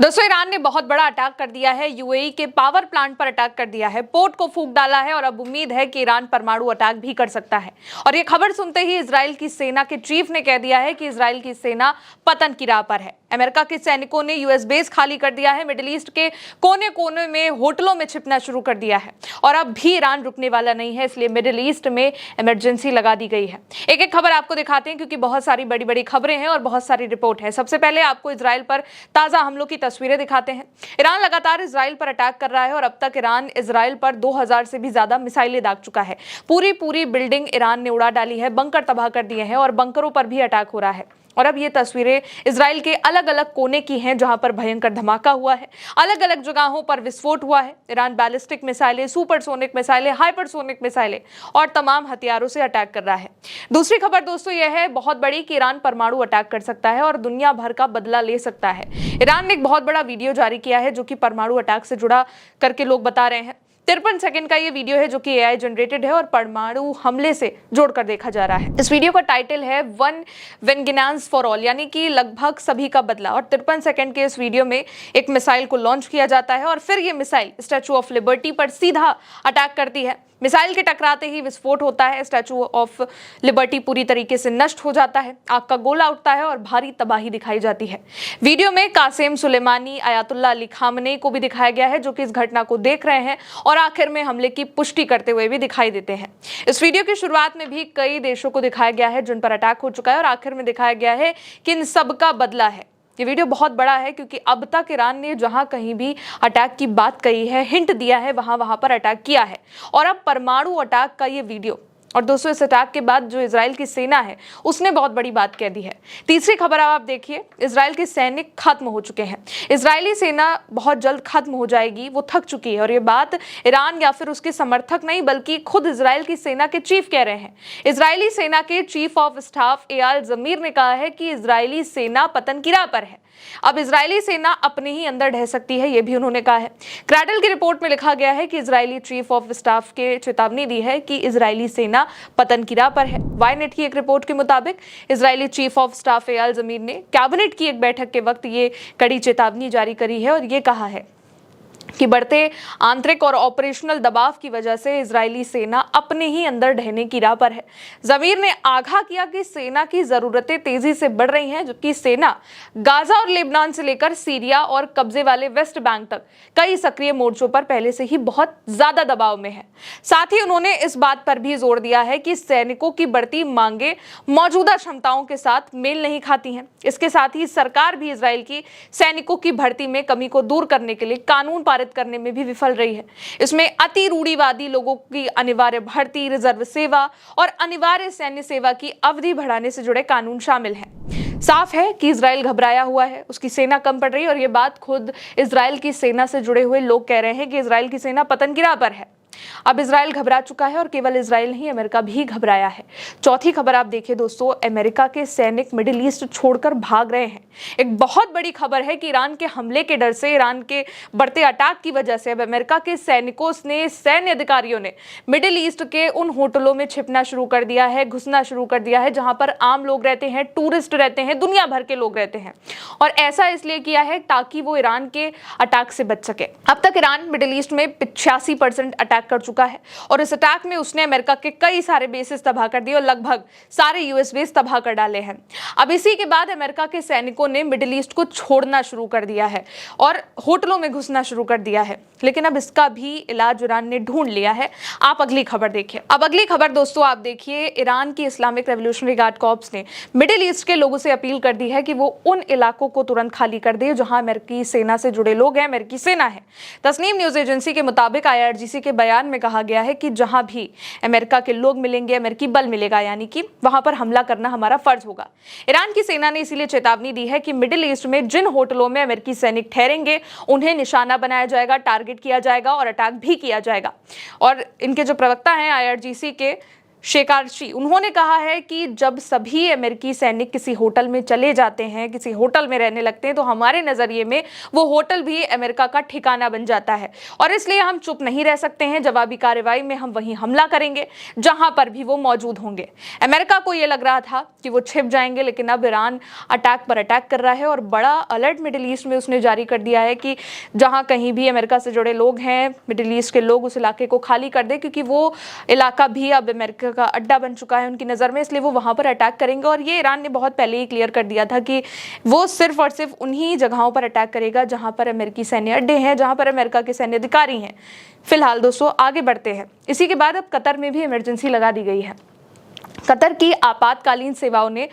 दोस्तों ईरान ने बहुत बड़ा अटैक कर दिया है। यूएई के पावर प्लांट पर अटैक कर दिया है, पोर्ट को फूंक डाला है और अब उम्मीद है कि ईरान परमाणु अटैक भी कर सकता है। और ये खबर सुनते ही इजराइल की सेना के चीफ ने कह दिया है कि इजराइल की सेना पतन की राह पर है। अमेरिका के सैनिकों ने यूएस बेस खाली कर दिया है, मिडिल ईस्ट के कोने कोने में होटलों में छिपना शुरू कर दिया है और अब भी ईरान रुकने वाला नहीं है, इसलिए मिडिल ईस्ट में इमरजेंसी लगा दी गई है। एक एक खबर आपको दिखाते हैं क्योंकि बहुत सारी बड़ी बड़ी खबरें हैं और बहुत सारी रिपोर्ट है। सबसे पहले आपको इजराइल पर ताजा हमलों की तस्वीरें दिखाते हैं। ईरान लगातार इजराइल पर अटैक कर रहा है और अब तक ईरान इजराइल पर 2000 से भी ज्यादा मिसाइलें दाग चुका है। पूरी बिल्डिंग ईरान ने उड़ा डाली है, बंकर तबाह कर दिए हैं और बंकरों पर भी अटैक हो रहा है। और अब ये तस्वीरें इजराइल के अलग अलग कोने की हैं जहां पर भयंकर धमाका हुआ है, अलग अलग जगहों पर विस्फोट हुआ है। ईरान बैलिस्टिक मिसाइलें, सुपरसोनिक मिसाइलें, हाइपरसोनिक मिसाइलें और तमाम हथियारों से अटैक कर रहा है। दूसरी खबर दोस्तों यह है बहुत बड़ी कि ईरान परमाणु अटैक कर सकता है और दुनिया भर का बदला ले सकता है। ईरान ने एक बहुत बड़ा वीडियो जारी किया है जो कि परमाणु अटैक से जुड़ा करके लोग बता रहे हैं। 53 सेकंड का ये वीडियो है जो कि एआई जनरेटेड है और परमाणु हमले से जोड़कर देखा जा रहा है। इस वीडियो का टाइटल है वन वेंगिनेंस फॉर ऑल, यानी कि लगभग सभी का बदला। और 53 सेकंड के इस वीडियो में एक मिसाइल को लॉन्च किया जाता है और फिर ये मिसाइल स्टैचू ऑफ लिबर्टी पर सीधा अटैक करती है। मिसाइल के टकराते ही विस्फोट होता है, स्टैचू ऑफ लिबर्टी पूरी तरीके से नष्ट हो जाता है, आग का गोला उठता है और भारी तबाही दिखाई जाती है। वीडियो में Qasem Soleimani, Ayatollah Ali Khamenei को भी दिखाया गया है जो कि इस घटना को देख रहे हैं और आखिर में हमले की पुष्टि करते हुए भी दिखाई देते हैं। इस वीडियो की शुरुआत में भी कई देशों को दिखाया गया है जिन पर अटैक हो चुका है और आखिर में दिखाया गया है कि इन सबका बदला है। ये वीडियो बहुत बड़ा है क्योंकि अब तक ईरान ने जहां कहीं भी अटैक की बात कही है, हिंट दिया है, वहां पर अटैक किया है और अब परमाणु अटैक का ये वीडियो। और दोस्तों इस अटैक के बाद जो इजराइल की सेना है उसने बहुत बड़ी बात कह दी है। तीसरी खबर आप देखिए, इजराइल के सैनिक खत्म हो चुके हैं। इजरायली सेना बहुत जल्द खत्म हो जाएगी, वो थक चुकी है और ये बात ईरान या फिर उसके समर्थक नहीं बल्कि खुद इजराइल की सेना के चीफ कह रहे हैं। इजरायली सेना के chief of staff Eyal Zamir ने कहा है कि इजरायली सेना पतन की राह पर है। अब इजरायली सेना अपने ही अंदर ढह सकती है, यह भी उन्होंने कहा है। क्रैडल की रिपोर्ट में लिखा गया है कि इजरायली चीफ ऑफ स्टाफ के चेतावनी दी है कि इजरायली सेना पतन की राह पर है। वाईनेट की एक रिपोर्ट के मुताबिक Israeli chief of staff Eyal Zamir ने कैबिनेट की एक बैठक के वक्त ये कड़ी चेतावनी जारी करी है और ये कहा है कि बढ़ते आंतरिक और ऑपरेशनल दबाव की वजह से इजरायली सेना अपने ही अंदर ढहने की राह पर है। जमीर ने आगाह किया कि सेना की जरूरतें तेजी से बढ़ रही हैं, जबकि सेना गाजा और लेबनान से लेकर सीरिया और कब्जे वाले वेस्ट बैंक तक कई सक्रिय मोर्चों पर पहले से ही बहुत ज्यादा दबाव में है। साथ ही उन्होंने इस बात पर भी जोर दिया है कि सैनिकों की बढ़ती मांगे मौजूदा क्षमताओं के साथ मेल नहीं खाती हैं। इसके साथ ही सरकार भी इजराइल की सैनिकों की भर्ती में कमी को दूर करने के लिए कानून पारित करने में भी विफल रही है। इसमें अति रूढ़िवादी लोगों की अनिवार्य भर्ती, रिजर्व सेवा और अनिवार्य सैन्य सेवा की अवधि बढ़ाने से जुड़े कानून शामिल हैं। साफ है कि इजराइल घबराया हुआ है, उसकी सेना कम पड़ रही है और ये बात खुद इजराइल की सेना से जुड़े हुए लोग कह रहे हैं कि इजराइल की सेना पतन की राह पर है। अब इजराइल घबरा चुका है और केवल इजराइल नहीं, अमेरिका भी घबराया है। चौथी खबर आप देखिए दोस्तों, अमेरिका के सैनिक मिडिल ईस्ट छोड़कर भाग रहे हैं। एक बहुत बड़ी खबर है कि ईरान के हमले के डर से, ईरान के बढ़ते अटैक की वजह से अब अमेरिका के सैनिकों ने, सैन्य अधिकारियों ने मिडिल ईस्ट के उन होटलों में छिपना शुरू कर दिया है, घुसना शुरू कर दिया है जहां पर आम लोग रहते हैं, टूरिस्ट रहते हैं, दुनिया भर के लोग रहते हैं। और ऐसा इसलिए किया है ताकि वो ईरान के अटैक से बच सके। अब तक ईरान मिडिल ईस्ट में 85% अटैक कर चुका है और इस अटैक में उसने अमेरिका के कई सारे बेसेस तबाह कर दिए और लगभग सारे यूएस बेस तबाह कर डाले हैं। अब इसी के बाद अमेरिका के सैनिकों ने मिडिल ईस्ट को छोड़ना शुरू कर दिया है और होटलों में घुसना शुरू कर दिया है, लेकिन अब इसका भी इलाज ईरान ने ढूंढ लिया है। आप अगली खबर देखिए। अब अगली खबर दोस्तों आप देखिए, ईरान की इस्लामिक रेवोल्यूशनरी गार्ड कॉर्प्स ने मिडिल ईस्ट के लोगों से अपील कर दी है कि वो उन इलाकों को तुरंत खाली कर दे जहां अमेरिकी सेना से जुड़े लोग हैं, अमेरिकी सेना है। तस्नीम न्यूज एजेंसी के मुताबिक IRGC के बयान में कहा गया है कि जहां भी अमेरिका के लोग मिलेंगे, अमेरिकी बल मिलेगा, यानी कि वहां पर हमला करना हमारा फर्ज होगा। ईरान की सेना ने इसीलिए चेतावनी दी है कि मिडिल ईस्ट में जिन होटलों में अमेरिकी सैनिक ठहरेंगे उन्हें निशाना बनाया जाएगा, टारगेट किया जाएगा और अटैक भी किया जाएगा। और इनके जो प्रवक्ता हैं IRGC के, शेकारची, उन्होंने कहा है कि जब सभी अमेरिकी सैनिक किसी होटल में चले जाते हैं, किसी होटल में रहने लगते हैं, तो हमारे नजरिए में वो होटल भी अमेरिका का ठिकाना बन जाता है और इसलिए हम चुप नहीं रह सकते हैं। जवाबी कार्रवाई में हम वहीं हमला करेंगे जहां पर भी वो मौजूद होंगे। अमेरिका को यह लग रहा था कि वो छिप जाएंगे, लेकिन अब ईरान अटैक पर अटैक कर रहा है और बड़ा अलर्ट मिडिल ईस्ट में उसने जारी कर दिया है कि जहां कहीं भी अमेरिका से जुड़े लोग हैं, मिडिल ईस्ट के लोग उस इलाके को खाली कर दे, क्योंकि वो इलाका भी अब अमेरिका का अड्डा बन चुका है उनकी नज़र में, इसलिए वो वहां पर अटैक करेंगे। और ये ईरान ने बहुत पहले ही क्लियर कर दिया था कि वो सिर्फ और सिर्फ उन्हीं जगहों पर अटैक करेगा जहां पर अमेरिकी सैन्य अड्डे हैं, जहां पर अमेरिका के सैन्य अधिकारी हैं। फिलहाल दोस्तों आगे बढ़ते हैं। इसी के बाद अब कतर में भी इमरजेंसी लगा दी गई है। कतर की आपातकालीन सेवाओं ने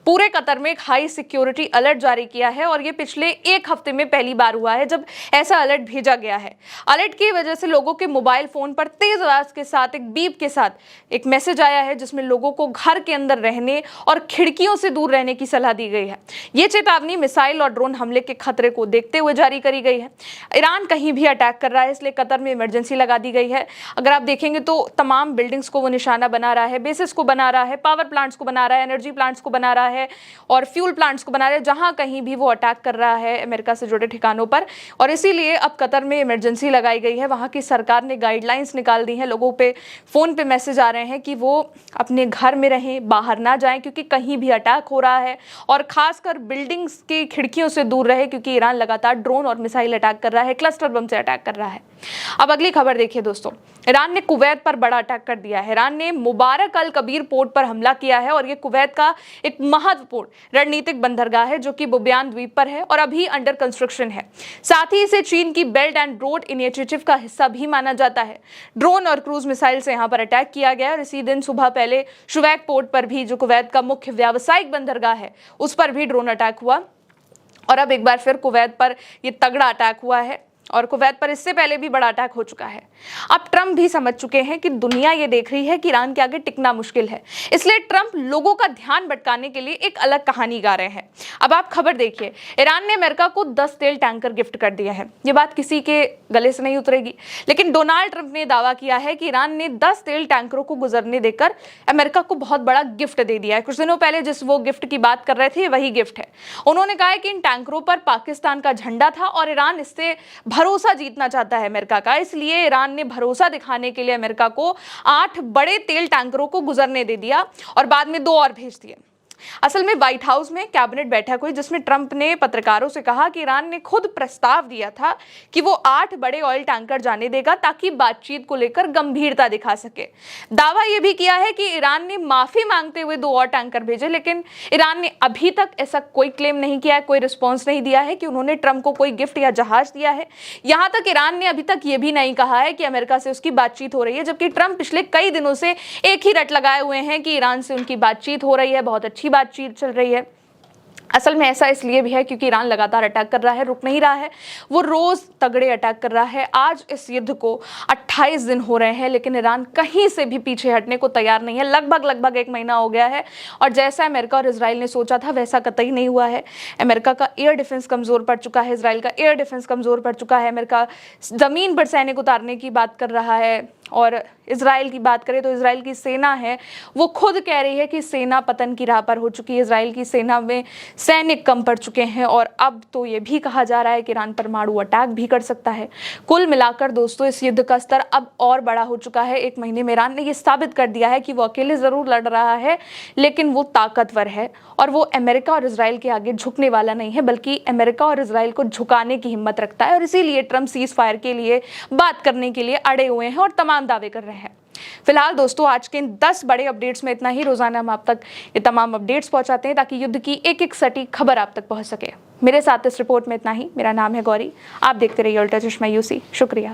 पूरे कतर में एक हाई सिक्योरिटी अलर्ट जारी किया है और ये पिछले एक हफ्ते में पहली बार हुआ है जब ऐसा अलर्ट भेजा गया है। अलर्ट की वजह से लोगों के मोबाइल फोन पर तेज आवाज के साथ एक बीप के साथ एक मैसेज आया है जिसमें लोगों को घर के अंदर रहने और खिड़कियों से दूर रहने की सलाह दी गई है। ये चेतावनी मिसाइल और ड्रोन हमले के खतरे को देखते हुए जारी करी गई है। ईरान कहीं भी अटैक कर रहा है, इसलिए कतर में इमरजेंसी लगा दी गई है। अगर आप देखेंगे तो तमाम बिल्डिंग्स को वो निशाना बना रहा है, बेसिस को बना रहा है, पावर प्लांट्स को बना रहा है, एनर्जी प्लांट्स को बना रहा है और फ्यूल प्लांट्स को बना रहे हैं, जहां कहीं भी वो अटैक कर रहा है अमेरिका से जुड़े ठिकानों पर। और इसीलिए अब कतर में इमरजेंसी लगाई गई है। वहां की सरकार ने गाइडलाइंस निकाल दी हैं, लोगों पे फोन पे मैसेज आ रहे हैं कि वो अपने घर में रहें, बाहर ना जाएं, क्योंकि कहीं भी अटैक हो रहा है। और खासकर बिल्डिंग्स की खिड़कियों से दूर रहे, क्योंकि ईरान लगातार ड्रोन और मिसाइल अटैक कर रहा है, क्लस्टर बम से अटैक कर रहा है। अब अगली खबर देखिए दोस्तों, ईरान ने कुवैत पर बड़ा अटैक कर दिया है। ईरान ने मुबारक अल कबीर पोर्ट पर हमला किया है और ये कुवैत का एक महत्वपूर्ण रणनीतिक बंदरगाह है जो कि बुबियान द्वीप पर है और अभी अंडर कंस्ट्रक्शन है। साथ ही इसे चीन की बेल्ट एंड रोड इनिशिएटिव का हिस्सा भी माना जाता है। ड्रोन और क्रूज मिसाइल से यहाँ पर अटैक किया गया और इसी दिन सुबह पहले शुवैक पोर्ट पर भी, जो कुवैत का मुख्य व्यावसायिक बंदरगाह है, उस पर भी ड्रोन अटैक हुआ। और अब एक बार फिर कुवैत पर यह तगड़ा अटैक हुआ है और कुवैत पर इससे पहले भी बड़ा अटैक हो चुका है। अब ट्रंप भी समझ चुके हैं कि दुनिया ये देख रही है कि ईरान के आगे टिकना मुश्किल है, इसलिए ट्रंप लोगों का ध्यान भटकाने के लिए एक अलग कहानी गा रहे हैं। अब आप खबर देखिए, ईरान ने अमेरिका को 10 तेल टैंकर गिफ्ट कर दिया है। ये बात किसी के गले से नहीं उतरेगी, लेकिन डोनाल्ड ट्रंप ने दावा किया है कि ईरान ने 10 तेल टैंकरों को गुजरने देकर अमेरिका को बहुत बड़ा गिफ्ट दे दिया है। कुछ दिनों पहले जिस वो गिफ्ट की बात कर रहे थे, वही गिफ्ट है। उन्होंने कहा है कि इन टैंकरों पर पाकिस्तान का झंडा था और ईरान इससे भरोसा जीतना चाहता है अमेरिका का, इसलिए ईरान ने भरोसा दिखाने के लिए अमेरिका को 8 बड़े तेल टैंकरों को गुजरने दे दिया और बाद में 2 और भेज दिए। असल में व्हाइट हाउस में कैबिनेट बैठक हुई जिसमें ट्रंप ने पत्रकारों से कहा कि ईरान ने खुद प्रस्ताव दिया था कि वो 8 बड़े ऑयल टैंकर जाने देगा ताकि बातचीत को लेकर गंभीरता दिखा सके। दावा यह भी किया है कि ईरान ने माफी मांगते हुए 2 और टैंकर भेजे, लेकिन ईरान ने अभी तक ऐसा कोई क्लेम नहीं किया है, कोई रिस्पॉन्स नहीं दिया है कि उन्होंने ट्रंप को कोई गिफ्ट या जहाज दिया है। यहां तक ईरान ने अभी तक ये भी नहीं कहा है कि अमेरिका से उसकी बातचीत हो रही है, जबकि ट्रंप पिछले कई दिनों से एक ही रट लगाए हुए हैं कि ईरान से उनकी बातचीत हो रही है, बहुत अच्छी बातचीत चल रही है। असल में ऐसा इसलिए भी है क्योंकि ईरान लगातार अटैक कर रहा है, रुक नहीं रहा है, वो रोज तगड़े अटैक कर रहा है। आज इस युद्ध को 28 दिन हो रहे हैं, लेकिन ईरान कहीं से भी पीछे हटने को तैयार नहीं है। लगभग 1 महीना हो गया है और जैसा अमेरिका और इजराइल ने सोचा था वैसा कतई नहीं हुआ है। अमेरिका का एयर डिफेंस कमजोर पड़ चुका है, इजराइल का एयर डिफेंस कमजोर पड़ चुका है। अमेरिका जमीन पर सैनिक उतारने की बात कर रहा है और इजराइल की बात करें तो इजराइल की सेना है वो खुद कह रही है कि सेना पतन की राह पर हो चुकी है। इजराइल की सेना में सैनिक कम पड़ चुके हैं और अब तो ये भी कहा जा रहा है कि ईरान परमाणु अटैक भी कर सकता है। कुल मिलाकर दोस्तों इस युद्ध का स्तर अब और बड़ा हो चुका है। 1 महीने में ईरान ने ये साबित कर दिया है कि वो अकेले जरूर लड़ रहा है, लेकिन वो ताकतवर है और वो अमेरिका और इजराइल के आगे झुकने वाला नहीं है, बल्कि अमेरिका और इजराइल को झुकाने की हिम्मत रखता है। और इसीलिए ट्रंप सीज फायर के लिए बात करने के लिए अड़े हुए हैं और तमाम दावे कर रहे हैं। फिलहाल दोस्तों आज के इन 10 बड़े अपडेट्स में इतना ही। रोजाना हम आप तक ये तमाम अपडेट्स पहुंचाते हैं ताकि युद्ध की एक सटीक खबर आप तक पहुंच सके। मेरे साथ इस रिपोर्ट में इतना ही। मेरा नाम है गौरी, आप देखते रहिए उल्टा चश्मा यूसी। शुक्रिया।